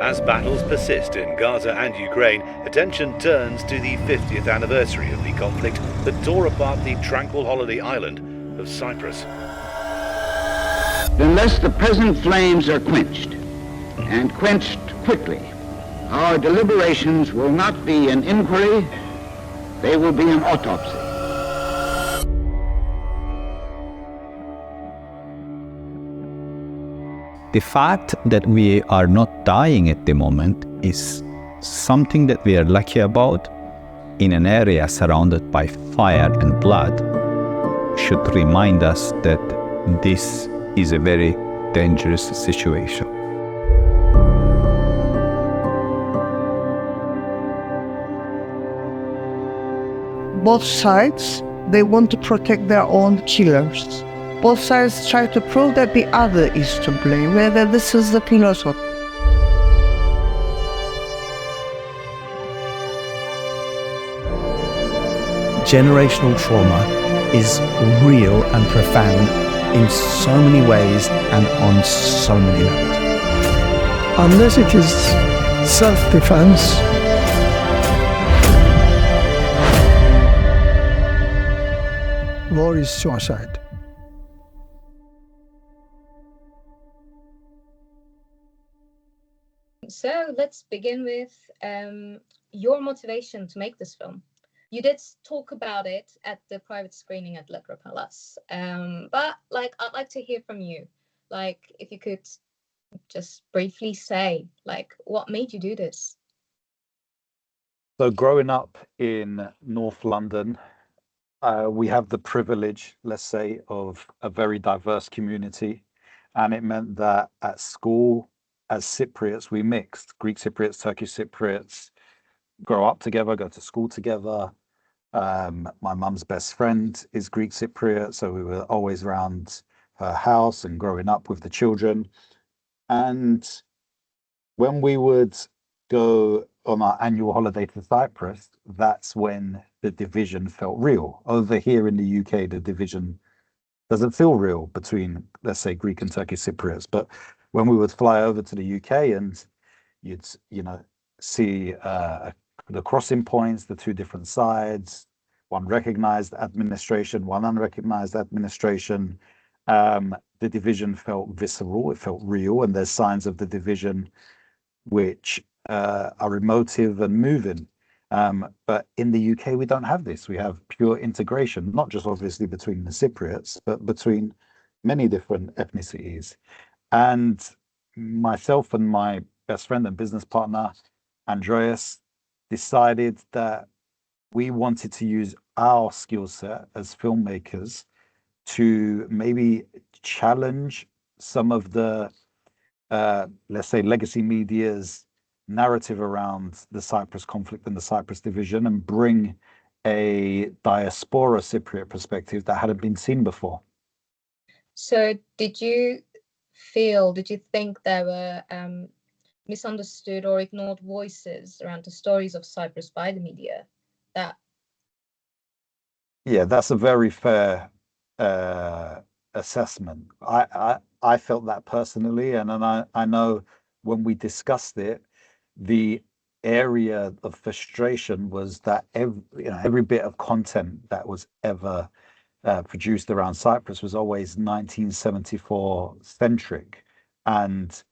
As battles persist in Gaza and Ukraine, attention turns to the 50th anniversary of the conflict that tore apart the tranquil holiday island of Cyprus. Unless the present flames are quenched, and quenched quickly, our deliberations will not be an inquiry, they will be an autopsy. The fact that we are not dying at the moment is something that we are lucky about. In an area surrounded by fire and blood should remind us that this is a very dangerous situation. Both sides, they want to protect their own killers. Both sides try to prove that the other is to blame, whether this is the philosophy. Generational trauma is real and profound in so many ways and on so many levels. Unless it is self-defense, war is suicide. So let's begin with your motivation to make this film. You did talk about it at the private screening at Lepra Palace, but I'd like to hear from you. If you could just briefly say, what made you do this? So growing up in North London, we have the privilege, let's say, of a very diverse community. And it meant that at school, as Cypriots, we mixed Greek Cypriots, Turkish Cypriots, grow up together, go to school together. My mum's best friend is Greek Cypriot, so we were always around her house and growing up with the children. And when we would go on our annual holiday to Cyprus, that's when the division felt real. Over here in the UK, the division doesn't feel real between, let's say, Greek and Turkish Cypriots. But when we would fly over to the UK and you'd, see the crossing points, the two different sides, one recognized administration, one unrecognized administration, the division felt visceral, it felt real, and there's signs of the division which are emotive and moving. But in the UK, we don't have this. We have pure integration, not just obviously between the Cypriots, but between many different ethnicities. And myself and my best friend and business partner, Andreas, decided that we wanted to use our skill set as filmmakers to maybe challenge some of the, let's say, legacy media's narrative around the Cyprus conflict and the Cyprus division and bring a diaspora Cypriot perspective that hadn't been seen before. So did you think there were misunderstood or ignored voices around the stories of Cyprus by the media? Yeah, that's a very fair assessment. I felt that personally, and I know when we discussed it, the area of frustration was that every bit of content that was ever produced around Cyprus was always 1974 centric, and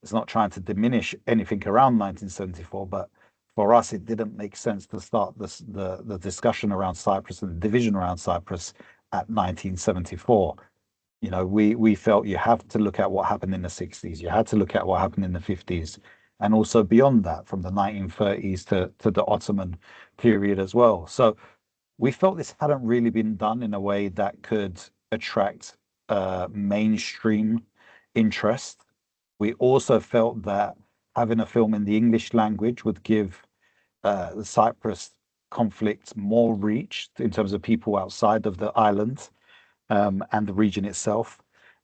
it's not trying to diminish anything around 1974, but for us, it didn't make sense to start the discussion around Cyprus and the division around Cyprus at 1974. We felt you have to look at what happened in the 60s. You had to look at what happened in the 50s, and also beyond that, from the 1930s to the Ottoman period as well. So we felt this hadn't really been done in a way that could attract mainstream interest. We also felt that having a film in the English language would give the Cyprus conflict more reach in terms of people outside of the island and the region itself.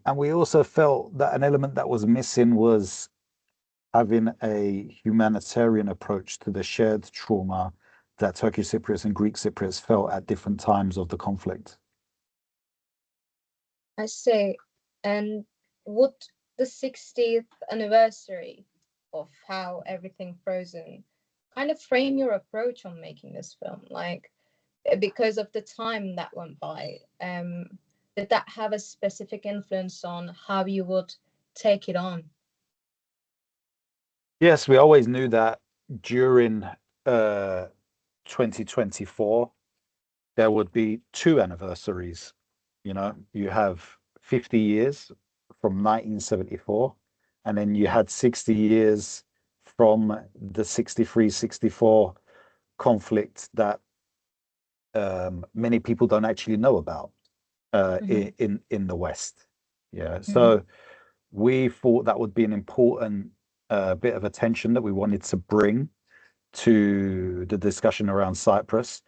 And we also felt that an element that was missing was having a humanitarian approach to the shared trauma that Turkish Cypriots and Greek Cypriots felt at different times of the conflict. I see. And would the 60th anniversary of how everything frozen kind of frame your approach on making this film? Like, because of the time that went by, did that have a specific influence on how you would take it on? Yes, we always knew that during 2024 there would be two anniversaries. You know, you have 50 years from 1974, and then you had 60 years from the 63-64 conflict that many people don't actually know about in the West. Yeah, so we thought that would be an important bit of attention that we wanted to bring to the discussion around Cyprus.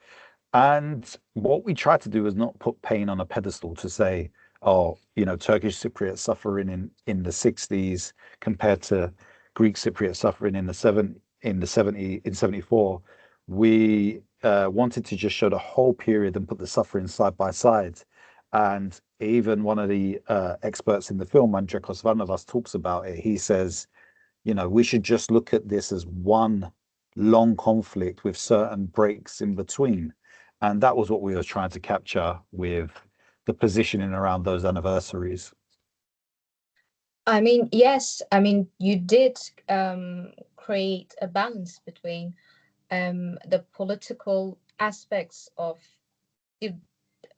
And what we tried to do is not put pain on a pedestal to say, oh, you know, Turkish Cypriot suffering in the 60s compared to Greek Cypriot suffering in the 74. We wanted to just show the whole period and put the suffering side by side. And even one of the experts in the film, Andrekos Varnavas, talks about it. He says, you know, we should just look at this as one long conflict with certain breaks in between. And that was what we were trying to capture with the positioning around those anniversaries. I mean, yes, I mean, you did create a balance between the political aspects of the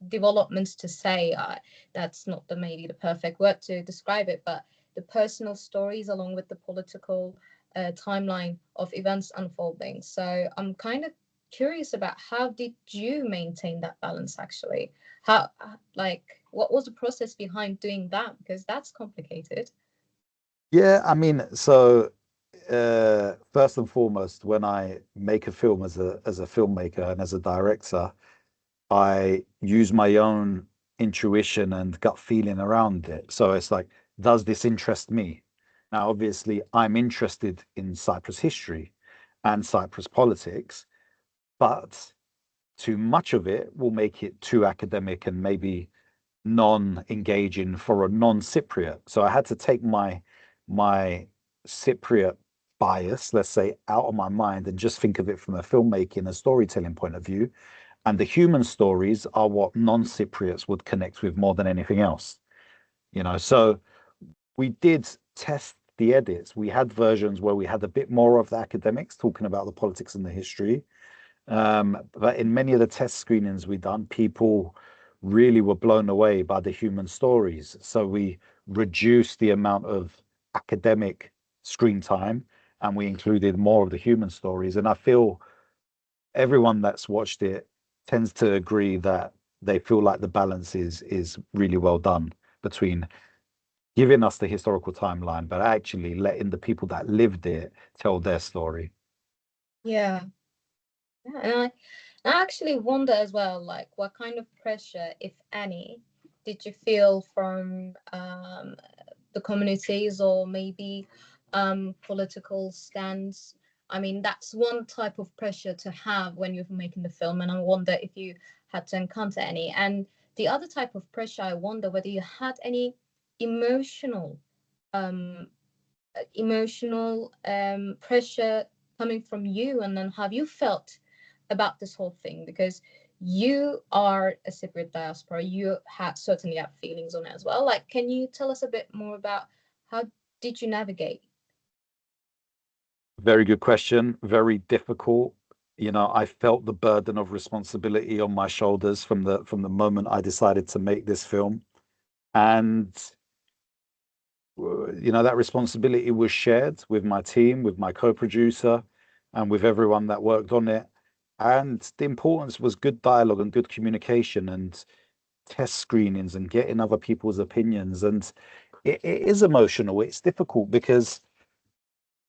developments, to say, that's not maybe the perfect word to describe it, but the personal stories along with the political timeline of events unfolding. So I'm kind of curious about, how did you maintain that balance actually? How, like, what was the process behind doing that? Because that's complicated. Yeah, I mean, so first and foremost, when I make a film as a filmmaker and as a director, I use my own intuition and gut feeling around it. So it's like, does this interest me? Now, obviously, I'm interested in Cyprus history and Cyprus politics, but too much of it will make it too academic and maybe non-engaging for a non-Cypriot. So I had to take my Cypriot bias, let's say, out of my mind and just think of it from a filmmaking and storytelling point of view. And the human stories are what non-Cypriots would connect with more than anything else. You know, so we did test the edits. We had versions where we had a bit more of the academics talking about the politics and the history. But in many of the test screenings we done, people really were blown away by the human stories. So we reduced the amount of academic screen time and we included more of the human stories. And I feel everyone that's watched it tends to agree that they feel like the balance is really well done between giving us the historical timeline, but actually letting the people that lived it tell their story. Yeah. Yeah, and I actually wonder as well, like, what kind of pressure, if any, did you feel from the communities, or maybe political stands? I mean, that's one type of pressure to have when you're making the film, and I wonder if you had to encounter any. And the other type of pressure, I wonder whether you had any emotional um, pressure coming from you, and then have you felt about this whole thing, because you are a Cypriot diaspora, you certainly have feelings on it as well. Like, can you tell us a bit more about how did you navigate? Very good question. Very difficult. You know, I felt the burden of responsibility on my shoulders from the moment I decided to make this film. And you know, that responsibility was shared with my team, with my co-producer, and with everyone that worked on it. And the importance was good dialogue and good communication and test screenings and getting other people's opinions. And it is emotional. It's difficult because,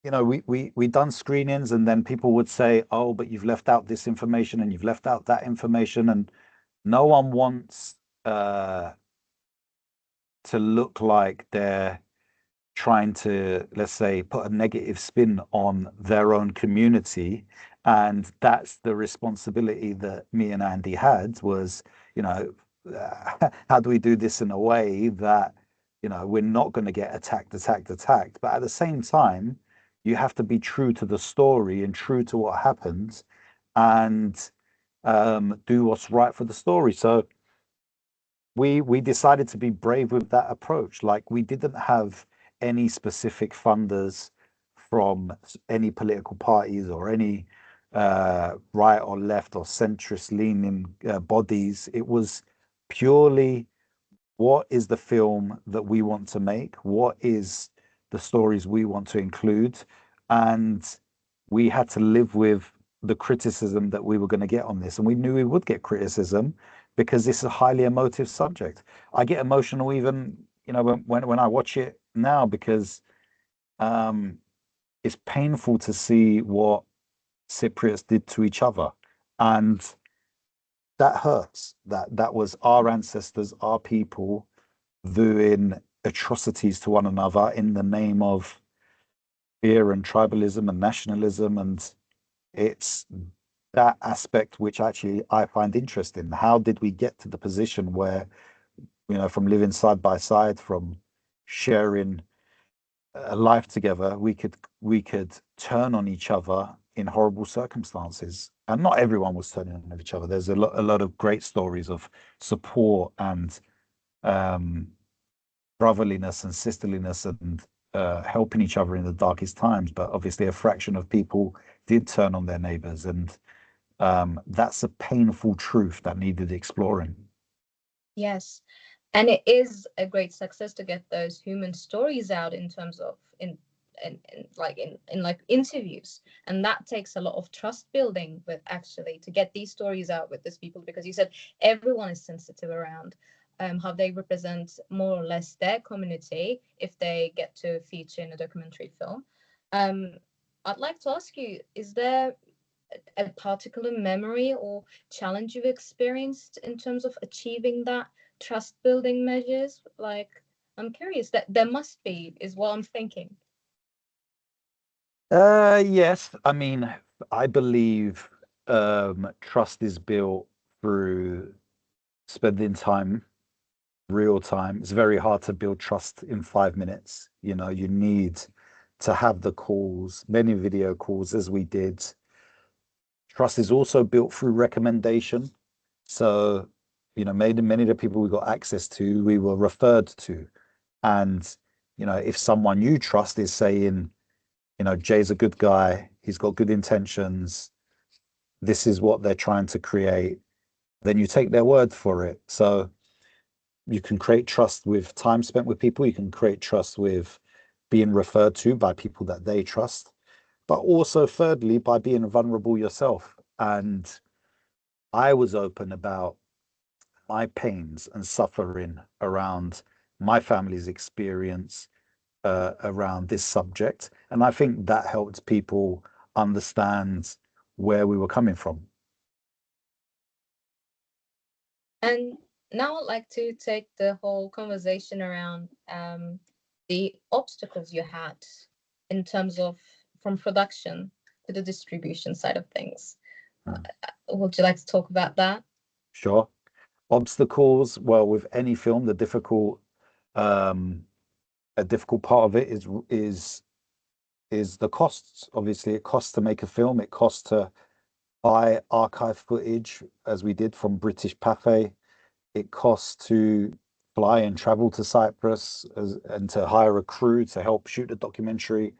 you know, we done screenings and then people would say, oh, but you've left out this information and you've left out that information. And no one wants to look like they're trying to, let's say, put a negative spin on their own community. And that's the responsibility that me and Andy had, was, you know, how do we do this in a way that, you know, we're not going to get attacked, but at the same time, You have to be true to the story and true to what happens, and do what's right for the story. So we decided to be brave with that approach. Like, we didn't have any specific funders from any political parties or any right or left or centrist leaning bodies. It was purely, what is the film that we want to make? What is the stories we want to include? And we had to live with the criticism that we were going to get on this. And we knew we would get criticism because this is a highly emotive subject. I get emotional even, when I watch it now, because it's painful to see what Cypriots did to each other. And that hurts. That was our ancestors, our people, doing atrocities to one another in the name of fear and tribalism and nationalism. And it's that aspect which actually I find interesting. How did we get to the position where, from living side by side, from sharing a life together, we could turn on each other in horrible circumstances? And not everyone was turning on each other. There's a lot of great stories of support and brotherliness and sisterliness and helping each other in the darkest times. But obviously a fraction of people did turn on their neighbors, and that's a painful truth that needed exploring. Yes, and it is a great success to get those human stories out in terms of in interviews, and that takes a lot of trust building with actually to get these stories out with these people, because you said everyone is sensitive around how they represent more or less their community if they get to feature in a documentary film. I'd like to ask you, is there a particular memory or challenge you've experienced in terms of achieving that trust building measures? Like, I'm curious, that there must be, is what I'm thinking. Yes. I mean, I believe trust is built through spending time, real time. It's very hard to build trust in 5 minutes. You need to have the calls, many video calls, as we did. Trust is also built through recommendation. So, many of the people we got access to, we were referred to. And, if someone you trust is saying, Jay's a good guy, he's got good intentions, this is what they're trying to create, then you take their word for it. So you can create trust with time spent with people. You can create trust with being referred to by people that they trust, but also thirdly, by being vulnerable yourself. And I was open about my pains and suffering around my family's experience around this subject. And I think that helped people understand where we were coming from. And now I'd like to take the whole conversation around the obstacles you had in terms of from production to the distribution side of things. Would you like to talk about that? Sure. Obstacles, well, with any film, a difficult part of it is the costs. Obviously, it costs to make a film. It costs to buy archive footage, as we did from British Pathé. It costs to fly and travel to Cyprus and to hire a crew to help shoot the documentary.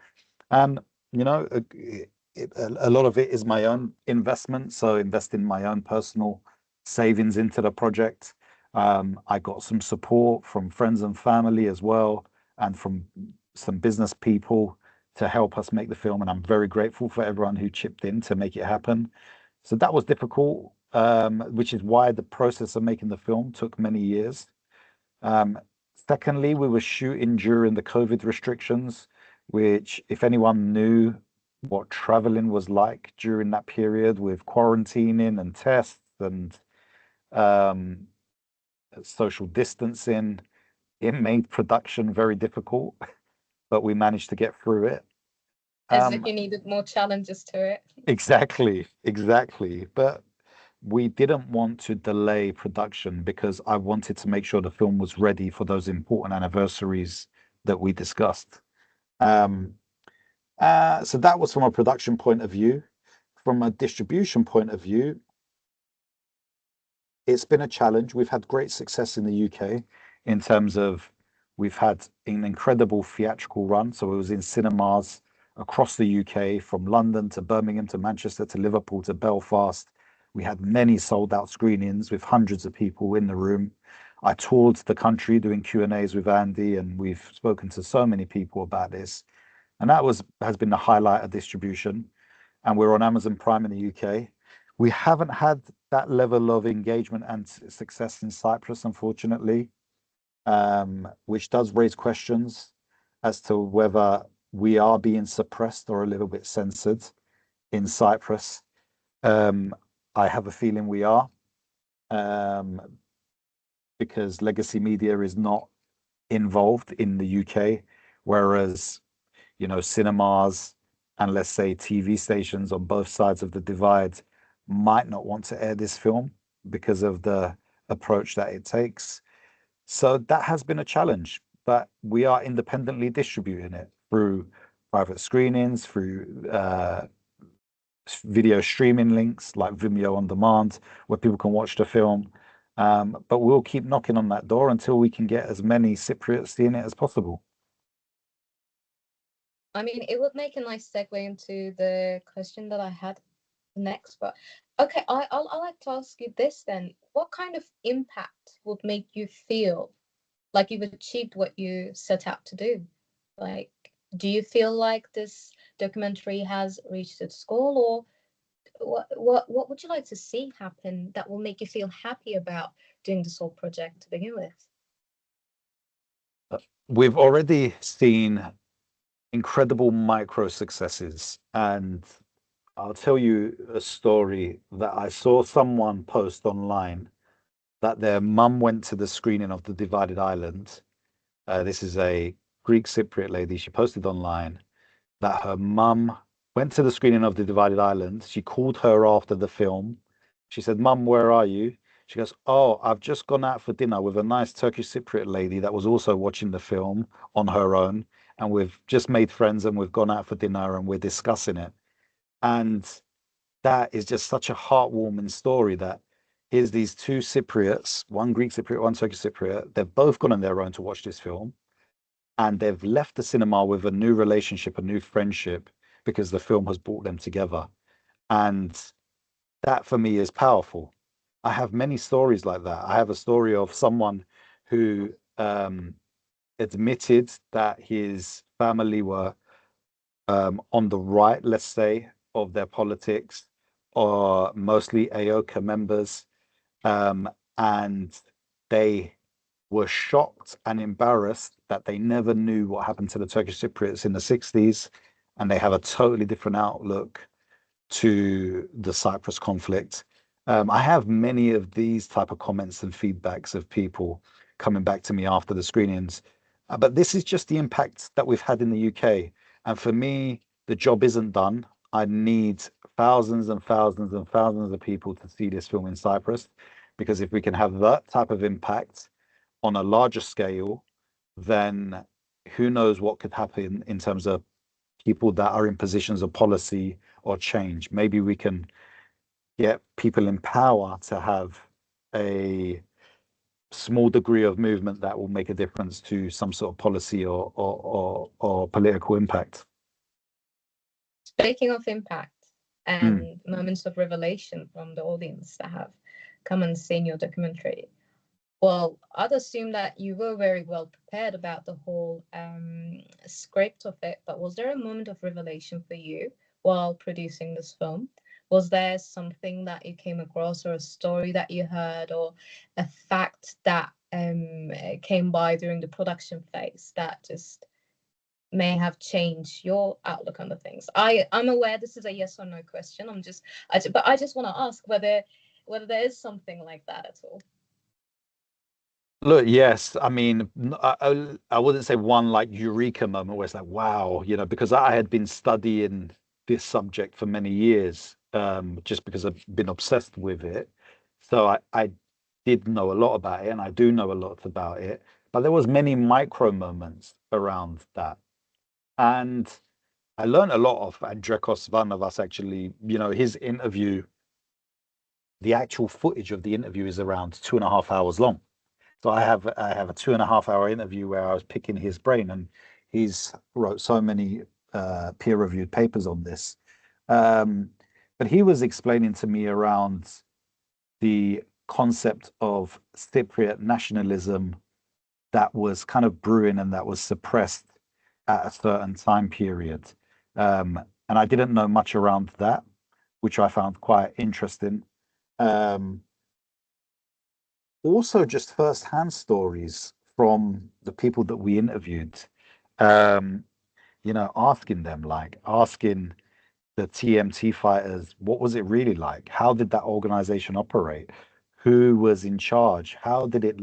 And, a lot of it is my own investment. So investing my own personal savings into the project. I got some support from friends and family as well, and from some business people to help us make the film. And I'm very grateful for everyone who chipped in to make it happen. So that was difficult, which is why the process of making the film took many years. Secondly, we were shooting during the COVID restrictions, which, if anyone knew what traveling was like during that period with quarantining and tests and social distancing, it made production very difficult, but we managed to get through it. As if you needed more challenges to it. Exactly. But we didn't want to delay production because I wanted to make sure the film was ready for those important anniversaries that we discussed. So that was from a production point of view. From a distribution point of view, it's been a challenge. We've had great success in the UK in terms of we've had an incredible theatrical run. So it was in cinemas across the UK, from London to Birmingham to Manchester to Liverpool to Belfast. We had many sold out screenings with hundreds of people in the room. I toured the country doing Q&As with Andy, and we've spoken to so many people about this. And that has been the highlight of distribution. And we're on Amazon Prime in the UK. We haven't had that level of engagement and success in Cyprus, unfortunately, which does raise questions as to whether we are being suppressed or a little bit censored in Cyprus. I have a feeling we are, because legacy media is not involved in the UK, whereas, cinemas and, let's say, TV stations on both sides of the divide might not want to air this film because of the approach that it takes. So that has been a challenge, but we are independently distributing it through private screenings, through video streaming links like Vimeo on demand, where people can watch the film. But we'll keep knocking on that door until we can get as many Cypriots seeing it as possible. I mean, it would make a nice segue into the question that I had next, but okay, I'll like to ask you this then. What kind of impact would make you feel like you've achieved what you set out to do? Like, do you feel like this documentary has reached its goal, or what would you like to see happen that will make you feel happy about doing this whole project to begin with? We've already seen incredible micro successes, and I'll tell you a story that I saw someone post online, that their mum went to the screening of The Divided Island. This is a Greek Cypriot lady. She posted online that her mum went to the screening of The Divided Island. She called her after the film. She said, "Mum, where are you?" She goes, "Oh, I've just gone out for dinner with a nice Turkish Cypriot lady that was also watching the film on her own. And we've just made friends and we've gone out for dinner and we're discussing it." And that is just such a heartwarming story, that here's these two Cypriots, one Greek Cypriot, one Turkish Cypriot. They've both gone on their own to watch this film. And they've left the cinema with a new relationship, a new friendship, because the film has brought them together. And that for me is powerful. I have many stories like that. I have a story of someone who admitted that his family were on the right, let's say, of their politics, or mostly AOKA members, and they were shocked and embarrassed that they never knew what happened to the Turkish Cypriots in the 60s, and they have a totally different outlook to the Cyprus conflict. I have many of these type of comments and feedbacks of people coming back to me after the screenings. But this is just the impact that we've had in the UK. And for me, the job isn't done. I need thousands and thousands and thousands of people to see this film in Cyprus, because if we can have that type of impact on a larger scale, then who knows what could happen in terms of people that are in positions of policy or change. Maybe we can get people in power to have a small degree of movement that will make a difference to some sort of policy or political impact. Speaking of impact and moments of revelation from the audience that have come and seen your documentary, well, I'd assume that you were very well prepared about the whole script of it, but was there a moment of revelation for you while producing this film? Was there something that you came across, or a story that you heard, or a fact that came by during the production phase that just may have changed your outlook on the things? I'm aware this is a yes or no question. But I just want to ask whether there is something like that at all. Look, yes. I mean, I wouldn't say one like eureka moment where it's like, wow, because I had been studying this subject for many years, just because I've been obsessed with it. So I did know a lot about it, and I do know a lot about it. But there was many micro moments around that. And I learned a lot of Andrekos Varnavas, actually. His interview, the actual footage of the interview is around 2.5 hours long. So I have a 2.5 hour interview where I was picking his brain, and he's wrote so many peer-reviewed papers on this. Um, but he was explaining to me around the concept of Cypriot nationalism that was kind of brewing and that was suppressed at a certain time period. And I didn't know much around that, which I found quite interesting. Um, Also, just first-hand stories from the people that we interviewed, um, asking the TMT fighters, what was it really like? How did that organization operate? Who was in charge? How did it,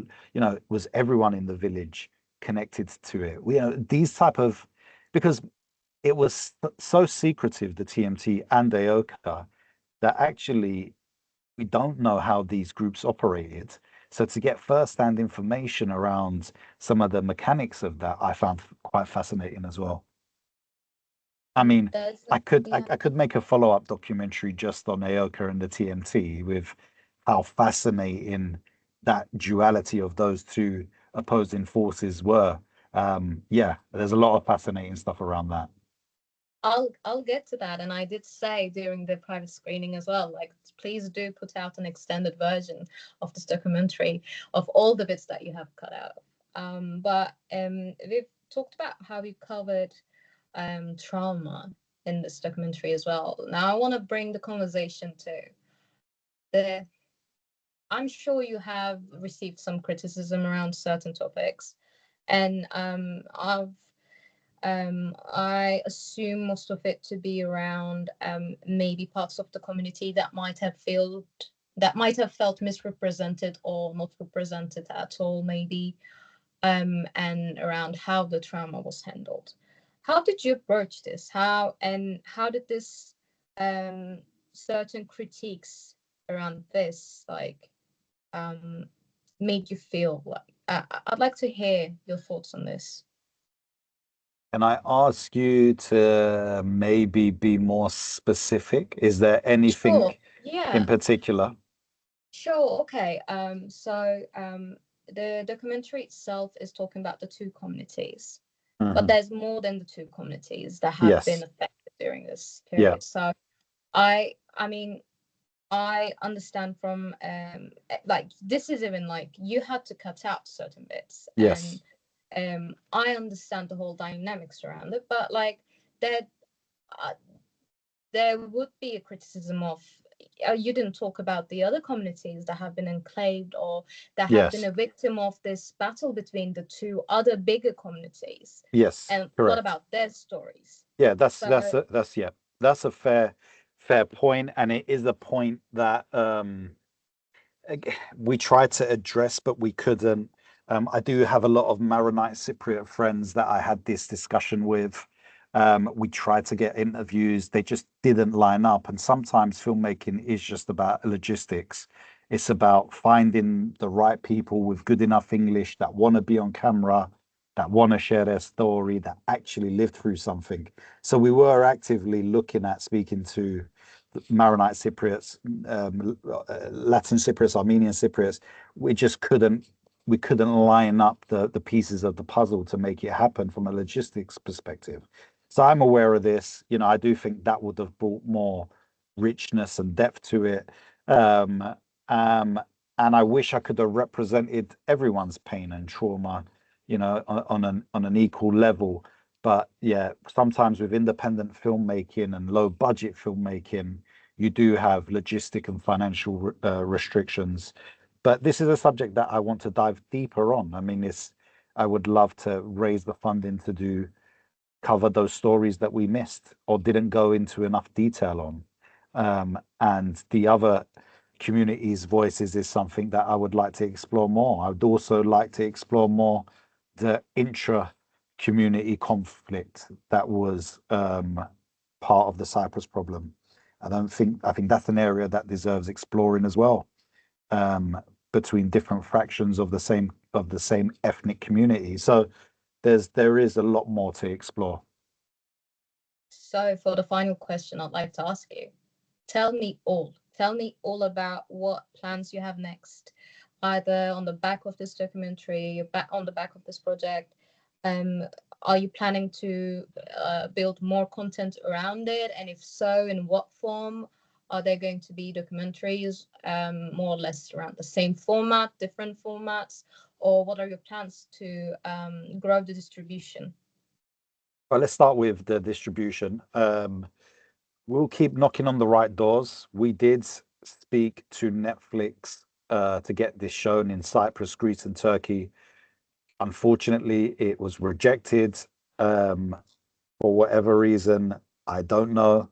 was everyone in the village connected to it? These type of, because it was so secretive, the TMT and AOKA, that actually we don't know how these groups operated. So to get first-hand information around some of the mechanics of that, I found quite fascinating as well. I mean, Does I could I, yeah. I could make a follow-up documentary just on AOKA and the TMT with how fascinating that duality of those two opposing forces were. Yeah, there's a lot of fascinating stuff around that. I'll get to that, and I did say during the private screening as well, like, please do put out an extended version of this documentary of all the bits that you have cut out. But we've talked about how we covered trauma in this documentary as well. Now I want to bring the conversation to the. I'm sure you have received some criticism around certain topics, and I assume most of it to be around maybe parts of the community that might have felt misrepresented or not represented at all, maybe, and around how the trauma was handled. How did you approach this? How did this certain critiques around this made you feel? I'd like to hear your thoughts on this. Can I ask you to maybe be more specific? Is there anything Sure. Yeah. in particular? Sure. Okay. The documentary itself is talking about the two communities, but there's more than the two communities that have been Yes. affected during this Yeah. period. So, I mean, I understand from like, this is even like you had to cut out certain bits, Yes. and I understand the whole dynamics around it, but like there there would be a criticism of you didn't talk about the other communities that have been enclaved or that have been Yes. a victim of this battle between the two other bigger communities, Yes. and what Correct. about their stories? Yeah, that's So that's a fair point, and it is a point that we tried to address, but we couldn't. I do have a lot of Maronite Cypriot friends that I had this discussion with. We tried to get interviews, they just didn't line up. And sometimes filmmaking is just about logistics. It's about finding the right people with good enough English that want to be on camera, that want to share their story, that actually lived through something. So we were actively looking at speaking to Maronite Cypriots, Latin Cypriots, Armenian Cypriots. We couldn't line up the pieces of the puzzle to make it happen from a logistics perspective. So I'm aware of this. I do think that would have brought more richness and depth to it. Um, um, and I wish I could have represented everyone's pain and trauma, on an equal level. But yeah, sometimes with independent filmmaking and low budget filmmaking, you do have logistic and financial restrictions. But this is a subject that I want to dive deeper on. I mean, I would love to raise the funding to cover those stories that we missed or didn't go into enough detail on. And the other communities' voices is something that I would like to explore more. I would also like to explore more the intra-community conflict that was part of the Cyprus problem. I think that's an area that deserves exploring as well, between different fractions of the same ethnic community. So there is a lot more to explore. So for the final question, I'd like to ask you, tell me all about what plans you have next, either on the back of this documentary, on the back of this project. Are you planning to build more content around it? And if so, in what form? Are there going to be documentaries more or less around the same format, different formats? Or what are your plans to grow the distribution? Well, let's start with the distribution. We'll keep knocking on the right doors. We did speak to Netflix to get this shown in Cyprus, Greece, and Turkey. Unfortunately, it was rejected for whatever reason. I don't know.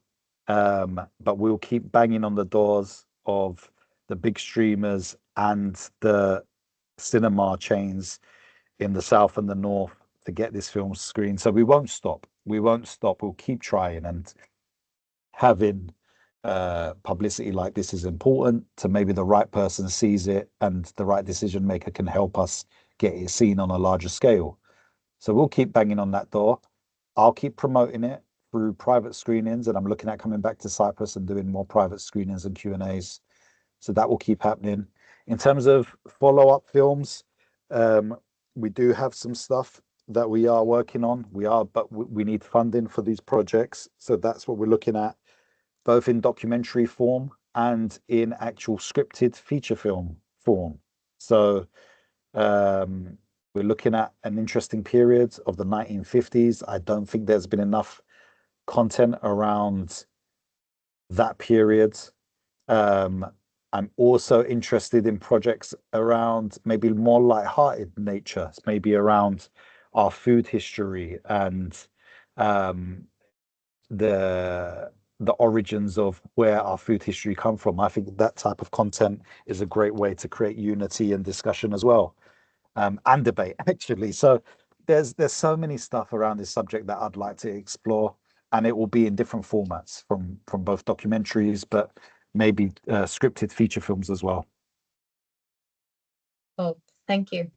But we'll keep banging on the doors of the big streamers and the cinema chains in the south and the north to get this film screened. So we won't stop. We won't stop. We'll keep trying, and having publicity like this is important to maybe the right person sees it and the right decision maker can help us get it seen on a larger scale. So we'll keep banging on that door. I'll keep promoting it through private screenings, and I'm looking at coming back to Cyprus and doing more private screenings and Q&As. So that will keep happening. In terms of follow-up films, we do have some stuff that we are working on. But we need funding for these projects. So that's what we're looking at, both in documentary form and in actual scripted feature film form. So we're looking at an interesting period of the 1950s. I don't think there's been enough content around that period. I'm also interested in projects around maybe more light-hearted nature, maybe around our food history and the origins of where our food history come from. I think that type of content is a great way to create unity and discussion as well, and debate actually. So there's so many stuff around this subject that I'd like to explore, and it will be in different formats from both documentaries, but maybe scripted feature films as well. Oh, thank you.